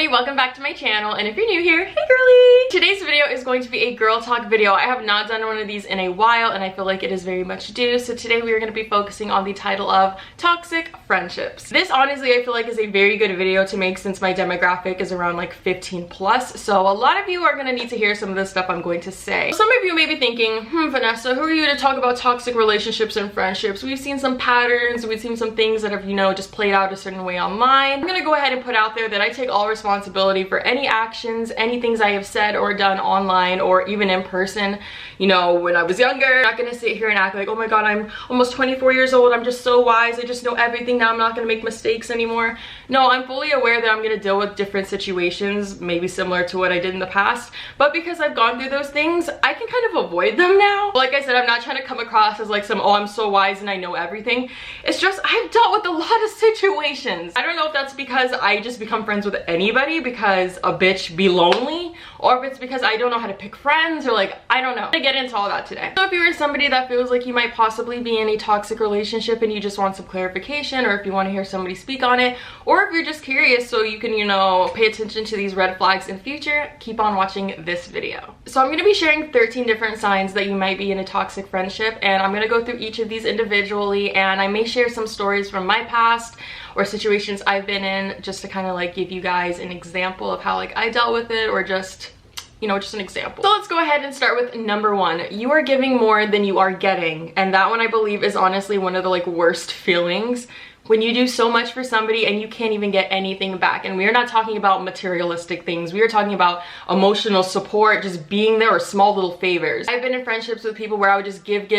everybody, welcome back to my channel, and if you're new here, hey girly! Today's video is going to be a girl talk video. I have not done one of these in a while and I feel like it is very much due, so today we are going to be focusing on the title of Toxic Friendships. This honestly I feel like is a very good video to make since my demographic is around like 15 plus, so a lot of you are going to need to hear some of the stuff I'm going to say. Some of you may be thinking, Vanessa, who are you to talk about toxic relationships and friendships? We've seen some patterns, we've seen some things that have, you know, just played out a certain way online. I'm going to go ahead and put out there that I take all responsibility for any actions, any things I have said or done online or even in person, you know, when I was younger. I'm not gonna sit here and act like, oh my god, I'm almost 24 years old, I'm just so wise, I just know everything now, I'm not gonna make mistakes anymore. No, I'm fully aware that I'm gonna deal with different situations, maybe similar to what I did in the past, but because I've gone through those things, I can kind of avoid them now. Like I said, I'm not trying to come across as like some, oh, I'm so wise and I know everything. It's just, I've dealt with a lot of situations. I don't know if that's because I just become friends with anybody because a bitch be lonely, or if it's because I don't know how to pick friends, or like, I don't know. I'm gonna get into all that today. So if you are somebody that feels like you might possibly be in a toxic relationship and you just want some clarification, or if you want to hear somebody speak on it, or if you're just curious so you can, you know, pay attention to these red flags in future, keep on watching this video. So I'm gonna be sharing 13 different signs that you might be in a toxic friendship, and I'm gonna go through each of these individually, and I may share some stories from my past or situations I've been in just to kind of like give you guys an example of how like I dealt with it, or just, you know, just an example. So let's go ahead and start with number one. You are giving more than you are getting, and that one I believe is honestly one of the like worst feelings. When you do so much for somebody and you can't even get anything back. And we are not talking about materialistic things. We are talking about emotional support, just being there, or small little favors. I've been in friendships with people where I would just give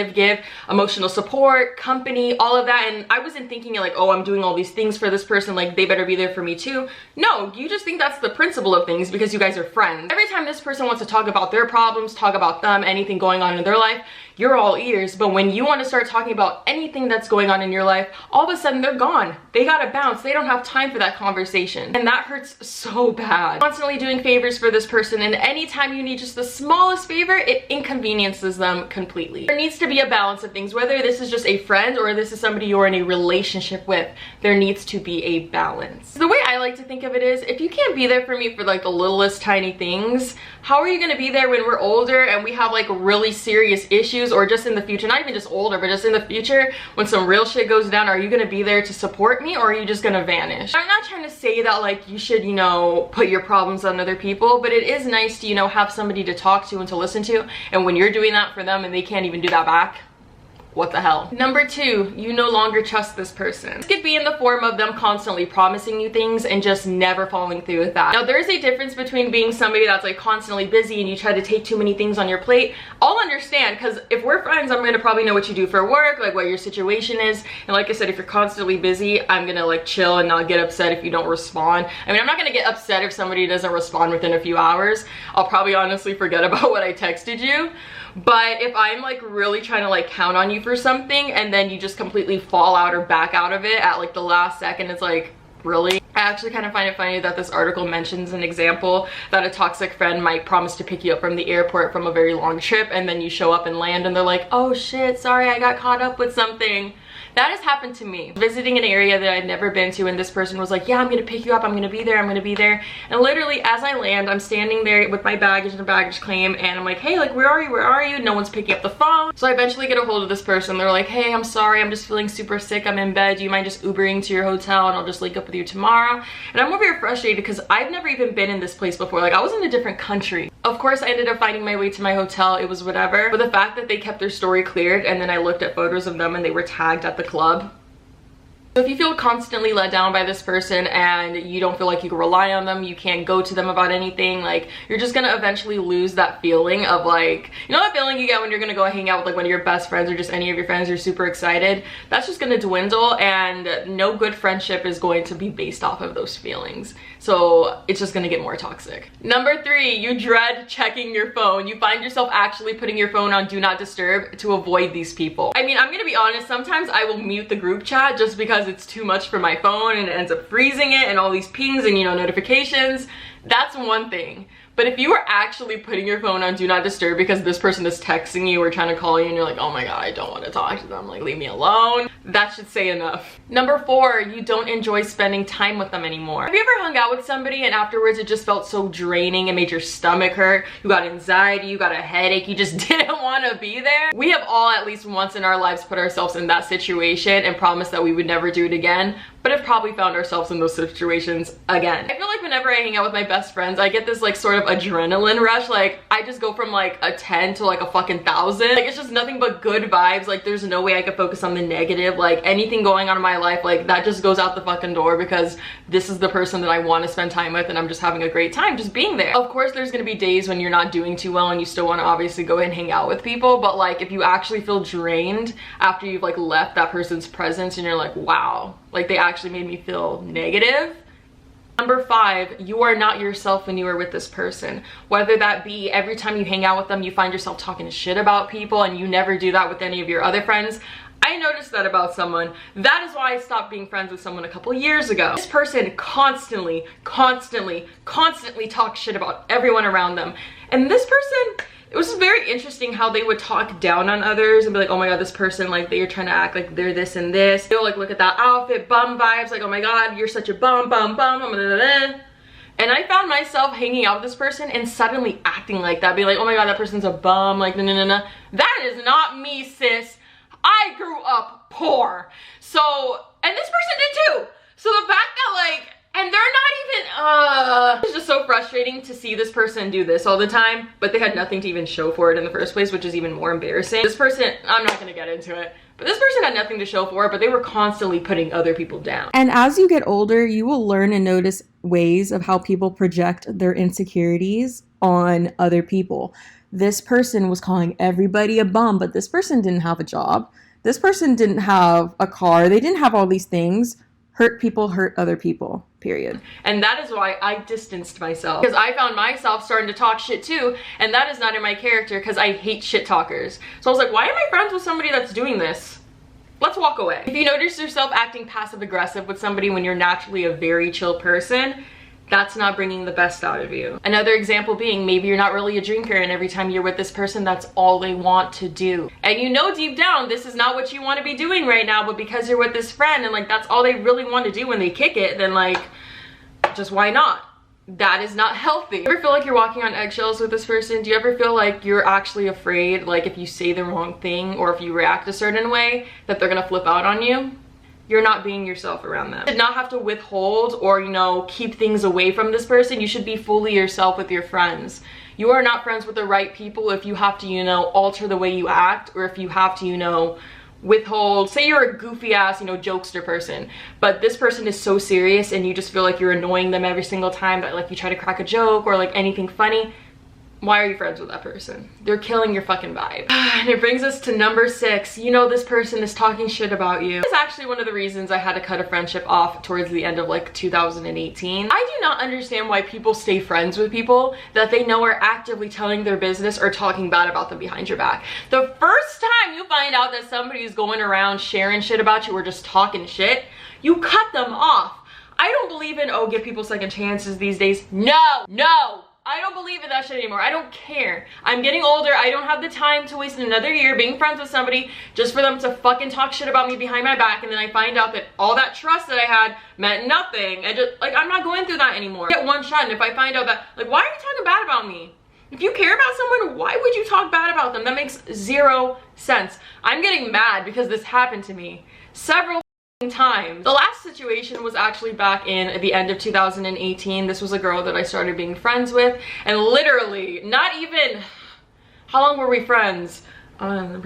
emotional support, company, all of that. And I wasn't thinking like, oh, I'm doing all these things for this person, like they better be there for me too. No, you just think that's the principle of things because you guys are friends. Every time this person wants to talk about their problems, talk about them, anything going on in their life, you're all ears. But when you want to start talking about anything that's going on in your life, all of a sudden they're gone. They gotta bounce. They don't have time for that conversation. And that hurts so bad. Constantly doing favors for this person, and anytime you need just the smallest favor, it inconveniences them completely. There needs to be a balance of things. Whether this is just a friend or this is somebody you're in a relationship with, there needs to be a balance. The way I like to think of it is, if you can't be there for me for like the littlest tiny things, how are you gonna be there when we're older and we have like really serious issues, or just in the future, not even just older, but just in the future when some real shit goes down? Are you gonna be there to support me, or are you just gonna vanish? I'm not trying to say that like you should, you know, put your problems on other people, but it is nice to, you know, have somebody to talk to and to listen to, and when you're doing that for them and they can't even do that back, what the hell? Number two, you no longer trust this person. This could be in the form of them constantly promising you things and just never following through with that. Now, there is a difference between being somebody that's like constantly busy and you try to take too many things on your plate. I'll understand, because if we're friends, I'm gonna probably know what you do for work, like what your situation is. And like I said, if you're constantly busy, I'm gonna like chill and not get upset if you don't respond. I mean, I'm not gonna get upset if somebody doesn't respond within a few hours. I'll probably honestly forget about what I texted you. But if I'm like really trying to like count on you for something and then you just completely fall out or back out of it at like the last second, it's like, really? I actually kind of find it funny that this article mentions an example that a toxic friend might promise to pick you up from the airport from a very long trip, and then you show up and land and they're like, oh shit, sorry, I got caught up with something. That has happened to me. Visiting an area that I'd never been to, and this person was like, yeah, I'm gonna pick you up, I'm gonna be there, I'm gonna be there. And literally as I land, I'm standing there with my baggage and a baggage claim, and I'm like, hey, like, where are you, where are you? No one's picking up the phone. So I eventually get a hold of this person. They're like, hey, I'm sorry, I'm just feeling super sick, I'm in bed, do you mind just Ubering to your hotel and I'll just link up with you tomorrow? And I'm over here frustrated because I've never even been in this place before. Like, I was in a different country. Of course, I ended up finding my way to my hotel. It was whatever. But the fact that they kept their story cleared, and then I looked at photos of them and they were tagged at the club. So if you feel constantly let down by this person and you don't feel like you can rely on them, you can't go to them about anything, like, you're just gonna eventually lose that feeling of like, you know that feeling you get when you're gonna go hang out with like one of your best friends or just any of your friends, you're super excited? That's just gonna dwindle, and no good friendship is going to be based off of those feelings. So it's just gonna get more toxic. Number three, you dread checking your phone. You find yourself actually putting your phone on do not disturb to avoid these people. I mean, I'm gonna be honest, sometimes I will mute the group chat just because it's too much for my phone and it ends up freezing it and all these pings and, you know, notifications. That's one thing. But if you are actually putting your phone on do not disturb because this person is texting you or trying to call you and you're like, oh my god, I don't want to talk to them, like leave me alone, that should say enough. Number 4, you don't enjoy spending time with them anymore. Have you ever hung out with somebody and afterwards it just felt so draining, it made your stomach hurt, you got anxiety, you got a headache, you just didn't want to be there? We have all at least once in our lives put ourselves in that situation and promised that we would never do it again, but have probably found ourselves in those situations again. I feel like whenever I hang out with my best friends, I get this like sort of adrenaline rush. Like I just go from like a 10 to like a fucking 1,000. Like it's just nothing but good vibes. Like there's no way I could focus on the negative. Like anything going on in my life, like that just goes out the fucking door because this is the person that I want to spend time with and I'm just having a great time just being there. Of course there's gonna be days when you're not doing too well and you still want to obviously go and hang out with people, but like if you actually feel drained after you've like left that person's presence and you're like, wow, like they actually made me feel negative. Number 5, you are not yourself when you are with this person. Whether that be every time you hang out with them, you find yourself talking shit about people and you never do that with any of your other friends. I noticed that about someone. That is why I stopped being friends with someone a couple years ago. This person constantly talks shit about everyone around them. And this person, it was very interesting how they would talk down on others and be like, oh my god, this person, like they're trying to act like they're this and this. They'll like look at that outfit, bum vibes, like oh my god, you're such a bum. And I found myself hanging out with this person and suddenly acting like that, be like, oh my god, that person's a bum, like no. That is not me, sis. I grew up poor. So, and this person did too. So the fact that like, and they're not even, it's just so frustrating to see this person do this all the time, but they had nothing to even show for it in the first place, which is even more embarrassing. This person, I'm not gonna get into it, but this person had nothing to show for it, but they were constantly putting other people down. And as you get older, you will learn and notice ways of how people project their insecurities on other people. This person was calling everybody a bum, but this person didn't have a job. This person didn't have a car. They didn't have all these things. Hurt people hurt other people, period. And that is why I distanced myself, because I found myself starting to talk shit too, and that is not in my character because I hate shit talkers. So I was like, why am I friends with somebody that's doing this? Let's walk away. If you notice yourself acting passive aggressive with somebody when you're naturally a very chill person, that's not bringing the best out of you. Another example being, maybe you're not really a drinker and every time you're with this person, that's all they want to do. And you know deep down, this is not what you want to be doing right now, but because you're with this friend and like that's all they really want to do when they kick it, then like, just why not? That is not healthy. Do you ever feel like you're walking on eggshells with this person? Do you ever feel like you're actually afraid, like if you say the wrong thing or if you react a certain way, that they're gonna flip out on you? You're not being yourself around them. You should not have to withhold or, you know, keep things away from this person. You should be fully yourself with your friends. You are not friends with the right people if you have to, you know, alter the way you act, or if you have to, you know, withhold. Say you're a goofy ass, you know, jokester person, but this person is so serious and you just feel like you're annoying them every single time that like you try to crack a joke or like anything funny. Why are you friends with that person? They're killing your fucking vibe. And it brings us to number 6. You know this person is talking shit about you. It's actually one of the reasons I had to cut a friendship off towards the end of like 2018. I do not understand why people stay friends with people that they know are actively telling their business or talking bad about them behind your back. The first time you find out that somebody is going around sharing shit about you or just talking shit, you cut them off. I don't believe in, oh, give people second chances these days. No. I don't believe in that shit anymore. I don't care. I'm getting older. I don't have the time to waste another year being friends with somebody just for them to fucking talk shit about me behind my back, and then I find out that all that trust that I had meant nothing. And just like, I'm not going through that anymore. I get one shot, and if I find out that, like, why are you talking bad about me? If you care about someone, why would you talk bad about them? That makes 0 sense. I'm getting mad because this happened to me several times. The last situation was actually back in the end of 2018. This was a girl that I started being friends with, and literally not even, how long were we friends? 5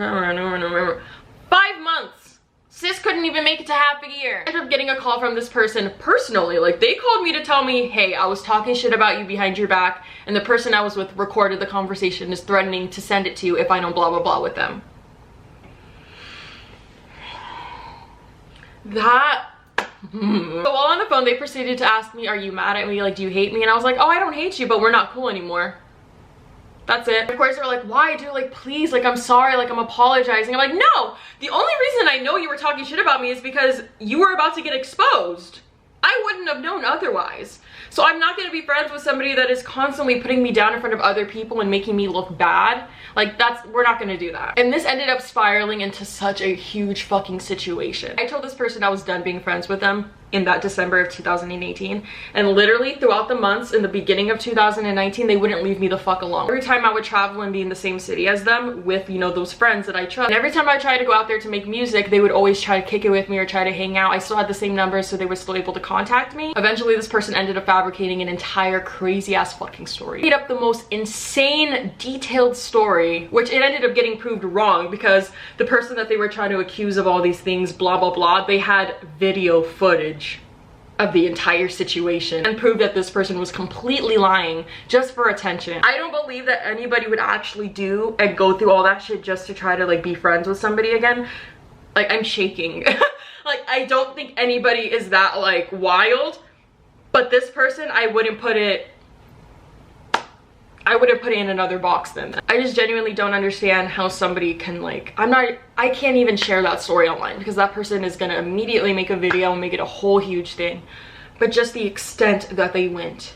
months. Sis couldn't even make it to half a year. I ended up getting a call from this person personally. Like, they called me to tell me, hey, I was talking shit about you behind your back, and the person I was with recorded the conversation, is threatening to send it to you if I don't blah blah blah with them. That So while on the phone, they proceeded to ask me, are you mad at me? Like, do you hate me? And I was like, oh, I don't hate you, but we're not cool anymore. That's it. Of course, they're like, why, dude? Like, please, like, I'm sorry, like, I'm apologizing. I'm like, no, the only reason I know you were talking shit about me is because you were about to get exposed. I wouldn't have known otherwise. So I'm not going to be friends with somebody that is constantly putting me down in front of other people and making me look bad. Like, we're not going to do that. And this ended up spiraling into such a huge fucking situation. I told this person I was done being friends with them in that December of 2018, and literally throughout the months in the beginning of 2019, they wouldn't leave me the fuck alone. Every time I would travel and be in the same city as them with, you know, those friends that I trust, and every time I tried to go out there to make music, they would always try to kick it with me or try to hang out. I still had the same numbers, so they were still able to contact me. Eventually this person ended up fabricating an entire crazy ass fucking story. Made up the most insane detailed story, which it ended up getting proved wrong, because the person that they were trying to accuse of all these things, blah blah blah, they had video footage of the entire situation and proved that this person was completely lying just for attention. I don't believe that anybody would actually do and go through all that shit just to try to like be friends with somebody again. Like, I'm shaking. Like, I don't think anybody is that like wild, but this person, I wouldn't put it in another box than that. I just genuinely don't understand how somebody can, like, I can't even share that story online, because that person is gonna immediately make a video and make it a whole huge thing. But just the extent that they went,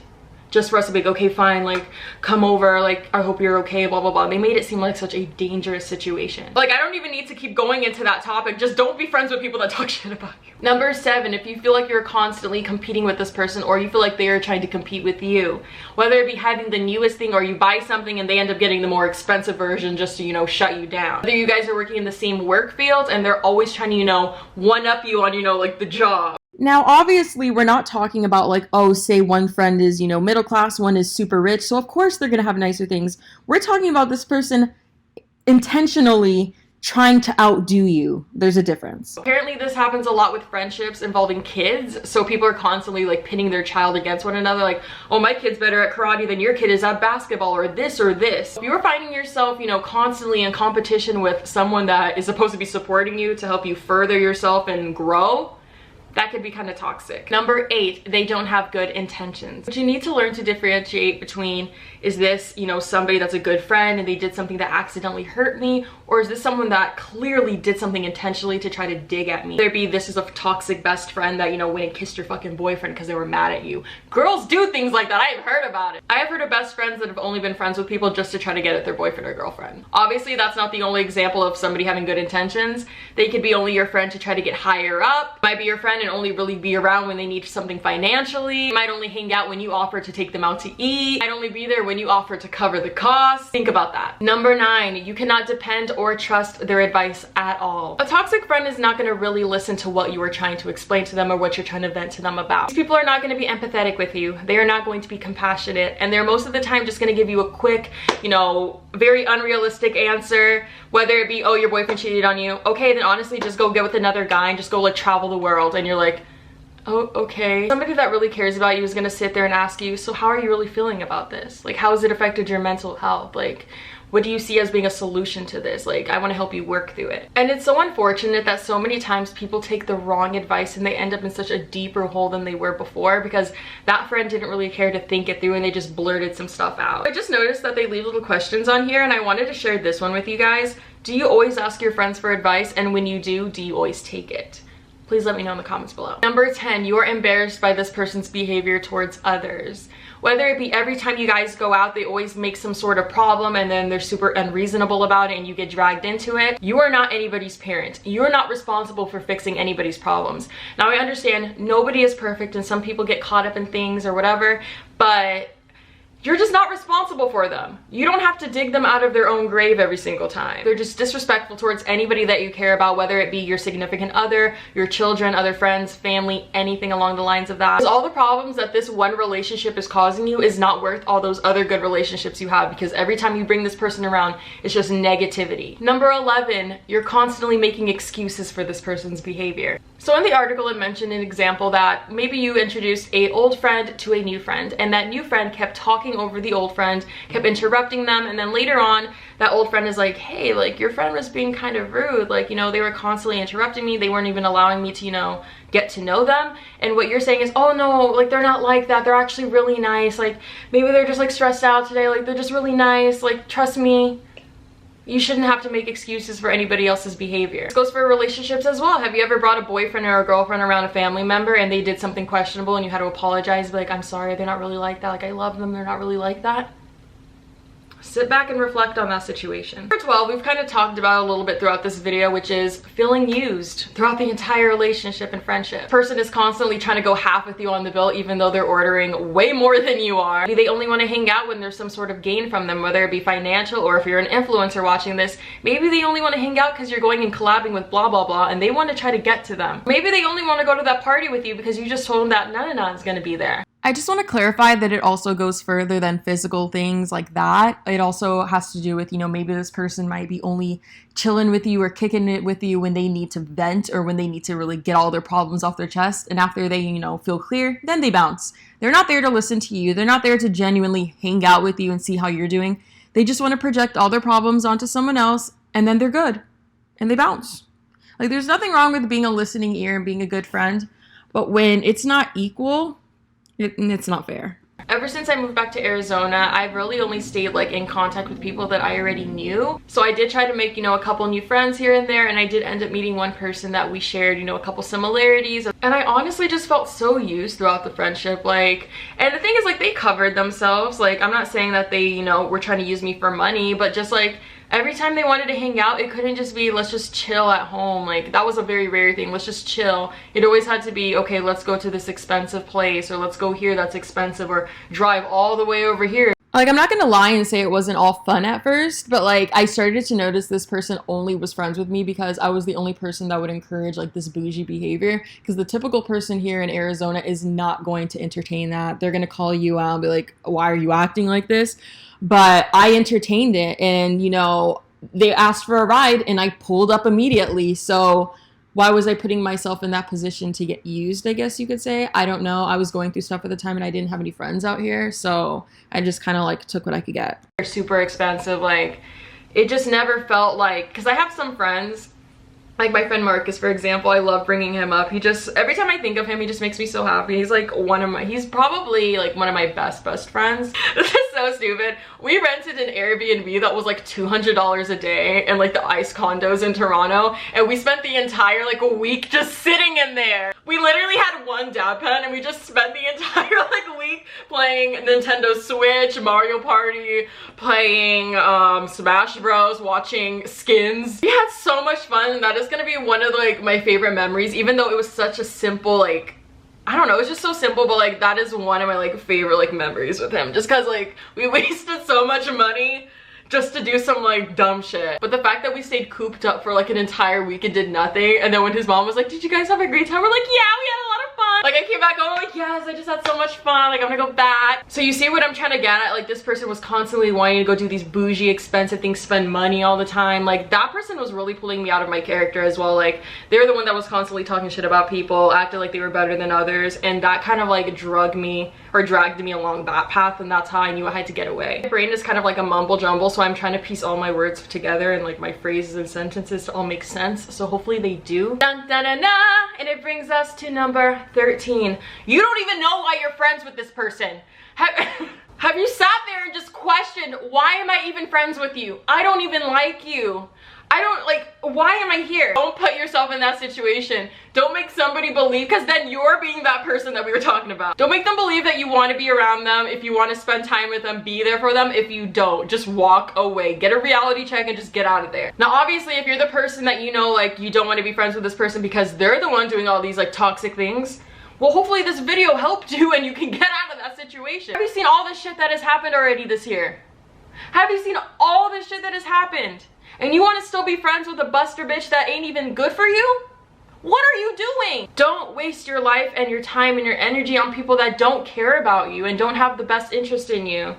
just for us to be like, okay, fine, like, come over, like, I hope you're okay, blah blah blah. They made it seem like such a dangerous situation. Like, I don't even need to keep going into that topic. Just don't be friends with people that talk shit about you. Number 7, if you feel like you're constantly competing with this person, or you feel like they are trying to compete with you, whether it be having the newest thing, or you buy something and they end up getting the more expensive version just to, you know, shut you down. Whether you guys are working in the same work field and they're always trying to, you know, one up you on, you know, like the job. Now, obviously, we're not talking about like, oh, say one friend is, you know, middle class, one is super rich, so of course they're going to have nicer things. We're talking about this person intentionally trying to outdo you. There's a difference. Apparently this happens a lot with friendships involving kids, so people are constantly like pitting their child against one another, like, oh, my kid's better at karate than your kid is at basketball, or this or this. If you're finding yourself, you know, constantly in competition with someone that is supposed to be supporting you to help you further yourself and grow, that could be kind of toxic. Number 8, they don't have good intentions. What you need to learn to differentiate between, is this, you know, somebody that's a good friend and they did something that accidentally hurt me, or is this someone that clearly did something intentionally to try to dig at me? There be, this is a toxic best friend that, you know, went and kissed your fucking boyfriend because they were mad at you. Girls do things like that. I've heard about it. I have heard of best friends that have only been friends with people just to try to get at their boyfriend or girlfriend. Obviously, that's not the only example of somebody having good intentions. They could be only your friend to try to get higher up. Might be your friend and only really be around when they need something financially. Might only hang out when you offer to take them out to eat. Might only be there when you offer to cover the cost. Think about that. Number 9, you cannot depend or trust their advice at all. A toxic friend is not going to really listen to what you are trying to explain to them or what you're trying to vent to them about. These people are not going to be empathetic with you. They are not going to be compassionate, and they're most of the time just going to give you a quick, you know, very unrealistic answer, whether it be, oh, your boyfriend cheated on you. Okay, then honestly just go get with another guy and just go like travel the world. And you're like, oh, okay. Somebody that really cares about you is gonna sit there and ask you, so how are you really feeling about this? Like, how has it affected your mental health? Like, what do you see as being a solution to this? Like, I want to help you work through it. And it's so unfortunate that so many times people take the wrong advice and they end up in such a deeper hole than they were before, because that friend didn't really care to think it through and they just blurted some stuff out. I just noticed that they leave little questions on here, and I wanted to share this one with you guys. Do you always ask your friends for advice? And when you do you always take it? Please let me know in the comments below. Number 10, you are embarrassed by this person's behavior towards others. Whether it be every time you guys go out, they always make some sort of problem and then they're super unreasonable about it and you get dragged into it. You are not anybody's parent. You are not responsible for fixing anybody's problems. Now, I understand nobody is perfect and some people get caught up in things or whatever, but you're just not responsible for them. You don't have to dig them out of their own grave every single time. They're just disrespectful towards anybody that you care about, whether it be your significant other, your children, other friends, family, anything along the lines of that. Because all the problems that this one relationship is causing you is not worth all those other good relationships you have, because every time you bring this person around, it's just negativity. Number 11, you're constantly making excuses for this person's behavior. So in the article, it mentioned an example that maybe you introduced an old friend to a new friend, and that new friend kept talking over the old friend, kept interrupting them, and then later on, that old friend is like, hey, like, your friend was being kind of rude, like, you know, they were constantly interrupting me, they weren't even allowing me to, you know, get to know them. And what you're saying is, oh no, like, they're not like that, they're actually really nice, like, maybe they're just like stressed out today, like, they're just really nice, like, trust me. You shouldn't have to make excuses for anybody else's behavior. This goes for relationships as well. Have you ever brought a boyfriend or a girlfriend around a family member and they did something questionable and you had to apologize, be like, I'm sorry, they're not really like that, like I love them, they're not really like that? Sit back and reflect on that situation. Number 12, we've kind of talked about a little bit throughout this video, which is feeling used throughout the entire relationship and friendship. Person is constantly trying to go half with you on the bill even though they're ordering way more than you are. Maybe they only want to hang out when there's some sort of gain from them, whether it be financial or if you're an influencer watching this, maybe they only want to hang out because you're going and collabing with blah blah blah and they want to try to get to them. Maybe they only want to go to that party with you because you just told them that none is going to be there. I just want to clarify that it also goes further than physical things like that. It also has to do with, maybe this person might be only chilling with you or kicking it with you when they need to vent or when they need to really get all their problems off their chest. And after they, feel clear, then they bounce. They're not there to listen to you. They're not there to genuinely hang out with you and see how you're doing. They just want to project all their problems onto someone else and then they're good and they bounce. Like, there's nothing wrong with being a listening ear and being a good friend, but when it's not equal, it's not fair. Ever since I moved back to Arizona, I've really only stayed in contact with people that I already knew. So I did try to make, a couple new friends here and there, and I did end up meeting one person that we shared, a couple similarities. And I honestly just felt so used throughout the friendship. And the thing is, they covered themselves. I'm not saying that they, were trying to use me for money, but just every time they wanted to hang out, it couldn't just be, let's just chill at home. That was a very rare thing. Let's just chill. It always had to be, okay, let's go to this expensive place, or let's go here that's expensive, or drive all the way over here. I'm not gonna lie and say it wasn't all fun at first, but I started to notice this person only was friends with me because I was the only person that would encourage this bougie behavior, because the typical person here in Arizona is not going to entertain that. They're gonna call you out and be like, why are you acting like this? But I entertained it, and they asked for a ride and I pulled up immediately. So why was I putting myself in that position to get used, I guess you could say? I don't know. I was going through stuff at the time and I didn't have any friends out here, so I just kind of took what I could get. They're super expensive. It just never felt because I have some friends, my friend Marcus, for example. I love bringing him up. He just, every time I think of him, he just makes me so happy. He's he's probably one of my best friends. This is so stupid. We rented an Airbnb that was $200 a day in the ICE condos in Toronto, and we spent the entire a week just sitting in there. We literally had one dab pen and we just spent the entire week playing Nintendo Switch, Mario Party, playing Smash Bros, watching Skins. We had so much fun, and that is gonna be one of my favorite memories, even though it was such a simple I don't know, it was just so simple, but that is one of my favorite memories with him, just because we wasted so much money just to do some dumb shit. But the fact that we stayed cooped up for an entire week and did nothing, and then when his mom was like, did you guys have a great time? We're like, yeah, we had a lot of fun. I came back home yes, I just had so much fun, I'm gonna go back. So you see what I'm trying to get at? This person was constantly wanting to go do these bougie expensive things, spend money all the time. That person was really pulling me out of my character as well. They were the one that was constantly talking shit about people, acted like they were better than others, and that kind of dragged me along that path, and that's how I knew I had to get away. My brain is kind of a mumble jumble, so I'm trying to piece all my words together and my phrases and sentences to all make sense, so hopefully they do. Dun, dun, dun, dun. And it brings us to number 13. You don't even know why you're friends with this person. Have you sat there and just questioned, why am I even friends with you? I don't even like you. I don't why am I here? Don't put yourself in that situation. Don't make somebody believe, because then you're being that person that we were talking about. Don't make them believe that you want to be around them. If you want to spend time with them, be there for them. If you don't, just walk away. Get a reality check and just get out of there. Now, obviously, if you're the person that you don't want to be friends with this person because they're the one doing all these toxic things, well, hopefully this video helped you and you can get out of that situation. Have you seen all the shit that has happened already this year? Have you seen all the shit that has happened? And you want to still be friends with a buster bitch that ain't even good for you? What are you doing? Don't waste your life and your time and your energy on people that don't care about you and don't have the best interest in you.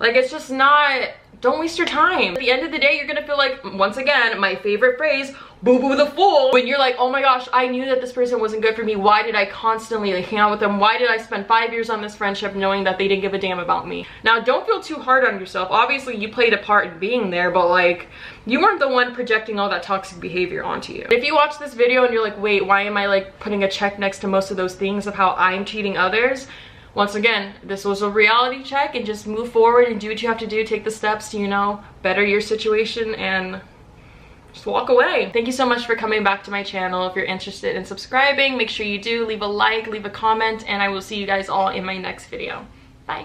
It's just not, don't waste your time. At the end of the day, you're gonna feel once again, my favorite phrase, boo-boo the fool, when you're oh my gosh, I knew that this person wasn't good for me. Why did I constantly hang out with them? Why did I spend 5 years on this friendship knowing that they didn't give a damn about me? Now, don't feel too hard on yourself. Obviously, you played a part in being there, but you weren't the one projecting all that toxic behavior onto you. If you watch this video and you're wait, why am I putting a check next to most of those things of how I'm treating others? once again, this was a reality check, and just move forward and do what you have to do. Take the steps to, you know, better your situation and just walk away. Thank you so much for coming back to my channel. If you're interested in subscribing, make sure you do. Leave a like, leave a comment, and I will see you guys all in my next video.